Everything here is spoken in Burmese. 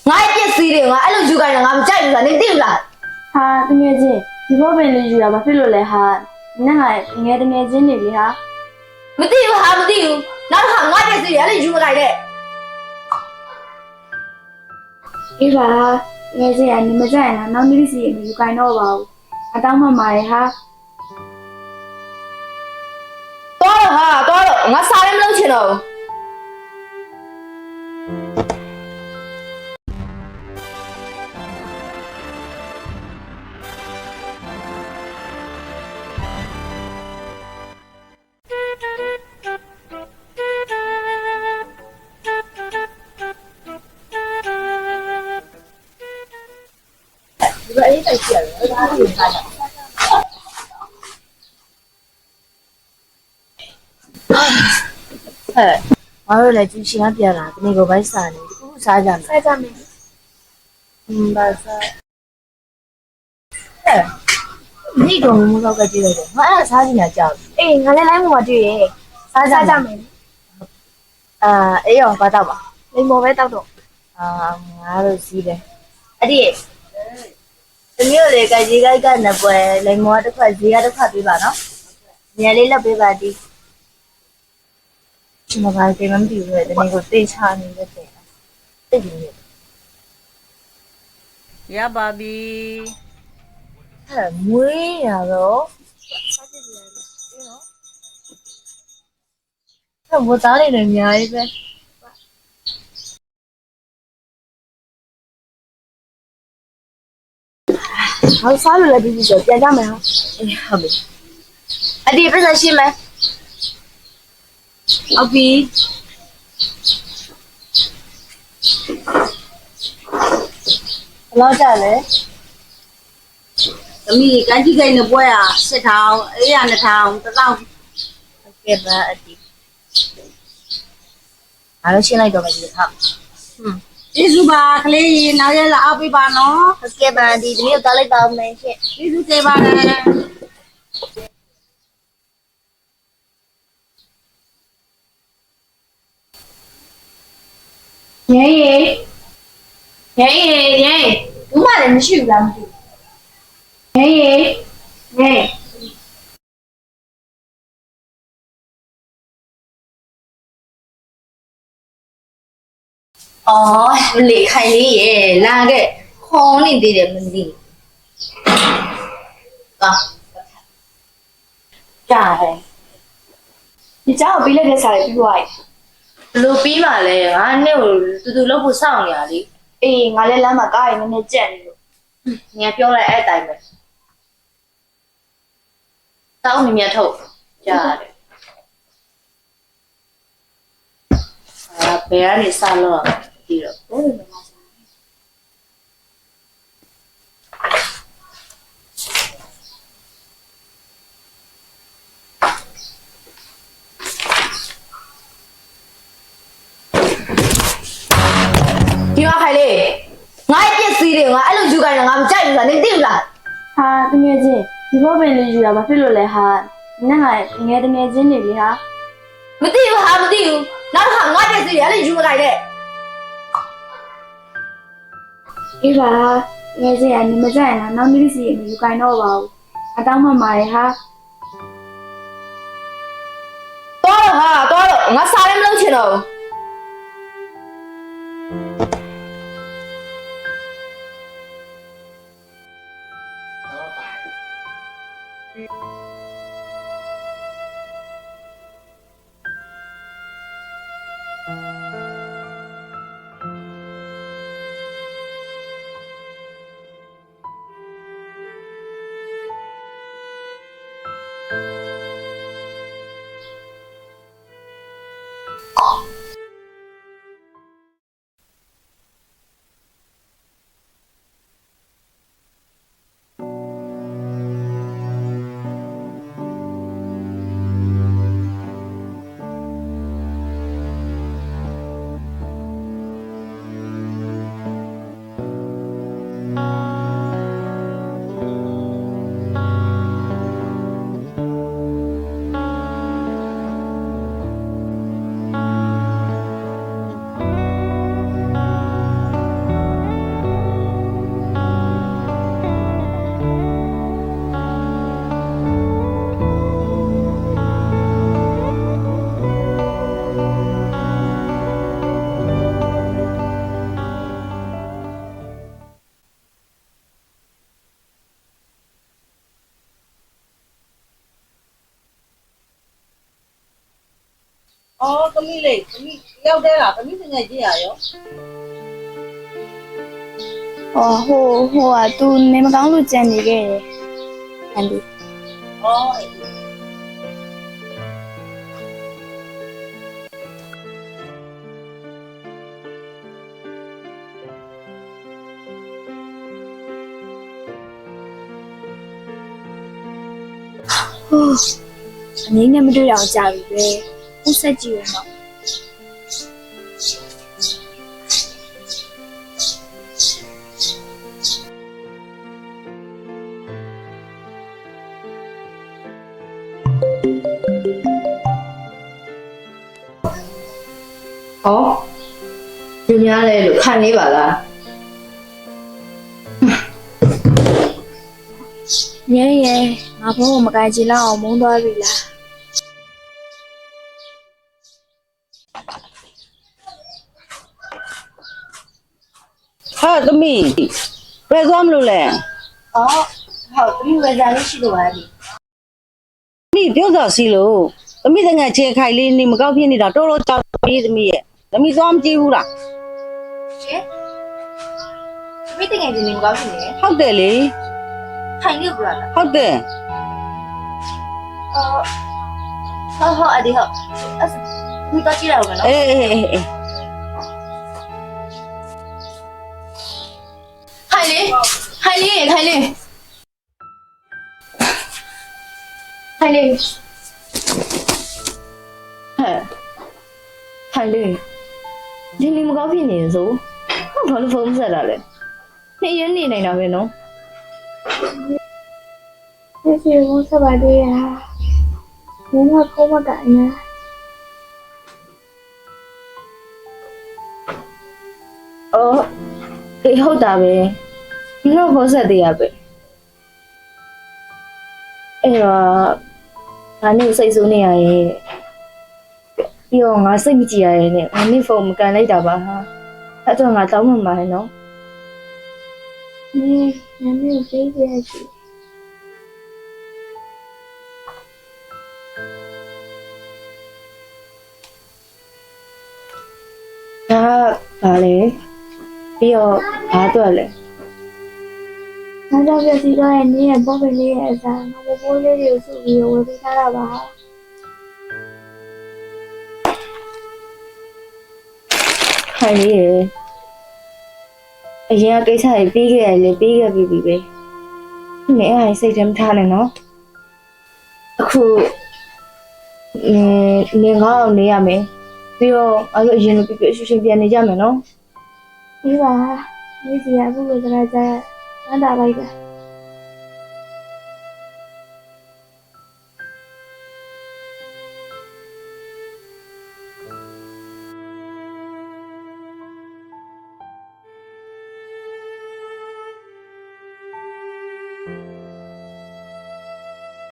ငါ့ပြစ်စီးတွေငါအဲ့လိုယူခိုင်းတာငါမကြိုက်ဘူးလားနေသိဘူးလား ဟာတငယ်ချင်းဒီဘောပင်လေးယူတာဘာဖြစ်လို့လဲဟာနင်ကငယ်တငယ်ချင်းနေလေဟာ မသိဘူးဟာမသိဘူးနောက်တစ်ခါငါ့ပြစ်စီးတွေအဲ့လိုယူမခိုင်းနဲ့ အေးပါငယ်ချင်းကနေမကြိုက်ရင်လားနောက်နေ့စီရင်ယူကိုင်းတော့ပါဘူးအတောင်းမှမှာရဟာ တော်တော့ငါစားလည်းမလုပ်ချင်တော့ဘူး ဒီလိုအေးတိုက်ကြရတယ်အဲ့ဒါကိုစားကြငါတို့လည်းကျူရှင်ကပြန်လာဒီနေ့ကိုဘိုက်စားနေခုစားကြမယ် ဆက်ကြမယ် ဘာစားဒီကောင်မတော့ကြည့်လိုက်တယ်ငါအဲ့ဒါစားနေတာကြောက် အေးငါလည်းလိုင်းပေါ်မှာတွေ့ရဲ့ စားကြ ဆက်ကြ မယ် မယ် အေးရောဘာတော့ပါ လိမ္မော်ပဲတောက်တော့ ငါတို့စီးတယ်အဲ့ဒီတမျိုးလေကြကြီးကြိုက်ကနေပွဲလိမ္မောတစ်ခွက်ဈေးရတစ်ခွက်ပေးပါနော်ညလေးလက်ပေးပါဒီမဘာကိမမပြီးဘူးလေဒီနေ့ကိုတေးချနေတဲ့တဲ့တိတ်ကြီးနေ ရပါပြီ အဲ့မွေးရတော့စားကြည့်ရတယ်နော်အဲ့ဘောသားနေတယ်အများကြီးပဲ ဟောစားလို့လည်းပြီးပြီဆိုပြန်ကြမယ်ဟာ အေးဟုတ်ပြီအဒီပြဿနာရှိမယ်ဟုတ်ပြီဘယ်လောက်ကြလဲ သမီးကန်းကြီးကိန်းနဲ့ပွဲอ่ะ8000အေးရ2000 1000 ဟုတ်ကဲ့ပါအဒီအားလို့ရှင်းလိုက်တော့မယ်ဒီဟုတ် ကျေးဇူးပါကလေးနောက်ရက်လာအားပေးပါနော် ဟုတ်ကဲ့ပါဒီဒီနေ့တော့လိုက်ပါဦးမယ်ရှင့် ကျေးဇူးတင်ပါတယ် ရဲဘူးမှလည်းမရှိဘူးလားမသိဘူးရဲ အော်လေခိုင်လေးရေလာခဲ့ခေါင်းနေသေးတယ်မသိဘူးဟာကြားတယ် ဒီကြောက်ပေးလိုက်တဲ့စားလေးပြီးသွားပြီ ဘလို့ပြီးမှလဲငါနဲ့ကိုတူတူလုပ်ဖို့စောင့်နေရလေ အေးငါလည်းလမ်းမှာကားရင်းနဲ့ကြက်နေလို့ ငါပြောလိုက်အဲ့တိုင်းပဲတောင်းမြတ်ထုတ်ကြားတယ်ဘယ်ကနေစလို့ဒီတော့ ဒီမှာခိုင်လေးငါ့ပြစ်စီးတွေငါအဲ့လိုယူခိုင်းတာငါမကြိုက်ဘူးလားနေသိဘူးလား ဟာတငယ်ချင်းဒီဘောပင်လေးယူတာဘာဖြစ်လို့လဲဟာနင်ကငယ်တငယ်ချင်းနေလေဟာ မသိဘူးဟာမသိဘူးနောက်တစ်ခါငါ့ပြစ်စီးတွေအဲ့လိုယူမခိုင်းနဲ့ အေးပါငယ်ချင်းကနေမကြိုက်ရင်လားနောက်နေ့စီရင်ယူကိုင်းတော့ပါဘူးအတောင်းမှမှာရဟာ တော်တော့ငါစားလည်းမလုပ်ချင်တော့ဘူး အော်သမီးလေးသမီးရောက်တဲ့လားသမီးငယ်ကြီးရရော ဟိုကသူနေမကောင်းလို့ကြံနေခဲ့တယ်အန်ဒီ အော် အငိမ့်နဲ့မတွေ့တော့ကြာပြီပဲဥဆက်ကြည့်ရအောင်ဟောဒီများလဲလို့ခံလေးပါလား ရဲငါဘုံမကင်ချင်လောက်အောင်မုန်းသွားပြီလား ဟာသမီးဘယ်သွားမလို့လဲ အော်ဟုတ်သမီးဝယ်စားလေးရှိလို့ပါဒီ သမီးပြောစားစီလို့သမီးငယ်ချင်းခိုင်လေးနေမကောက်ဖြစ်နေတာတော်တော်ကြောက်ပြီသမီးရဲ့သမီးသွားမကြည့်ဘူးလား ရှင်သမီးတကယ်ချင်းနေမကောင်းဖြစ်နေ ဟုတ်တယ်လေ ခိုင်လို့ပြောတာ ဟုတ်တယ် ဟုတ်အဒီဟုတ်အဲ့သမီးတော့ကြည့်ရအောင်နော် အေး ခိုင်လေးခိုင်လေးခိုင်လေးခိုင်လေးဟဲ့ခိုင်လေးဒီနေမကောင်းဖြစ်နေဆိုဘာလို့ဖုန်းဆက်တာလဲနေရနေနေတာပဲနော် ဒီစီဘုံဆက်ပါသေးရမင်းကဖုံးမကင်ရ အော်အေးဟုတ်တာပဲဒီတော့ဖုန်းဆက်သေးရပဲအဲ့တော့ငါနေစိတ်ဆိုးနေရရဲ့ပြီးတော့ငါစိတ်မကြည်ရရဲ့နဲ့ငါနေဖုန်းမကန်လိုက်တာပါဟာအဲ့တော့ငါတောင်းမှမှာနော် မင်းနာမည်ကိုသိရစီ ဒါဗာလေပြီးတော့ဘာတော့လဲ ငါကြောင့်ပြစီတော့ရဲ့နင်းရဲ့ပုံပင်လေးရဲ့အစားငါပိုးလေးတွေကိုစုပြီးဝယ်ပေးထားတာပါ ခိုင်လေးရယ်အရင်ကကိစ္စတွေပြီးခဲ့ရလေပြီးခဲ့ပြီပဲမင်းအဲ့ဒါစိတ်ထဲမထားနဲ့နော်အခုနေငါ့အောင်နေရမယ်ပြီးတော့အဲ့လိုအရင်လိုပြပြရှူရှင်းပြန်နေကြမယ်နော် ဒီပါဒီစီကအခုလိုကြကြမ်းတာလိုက်တာ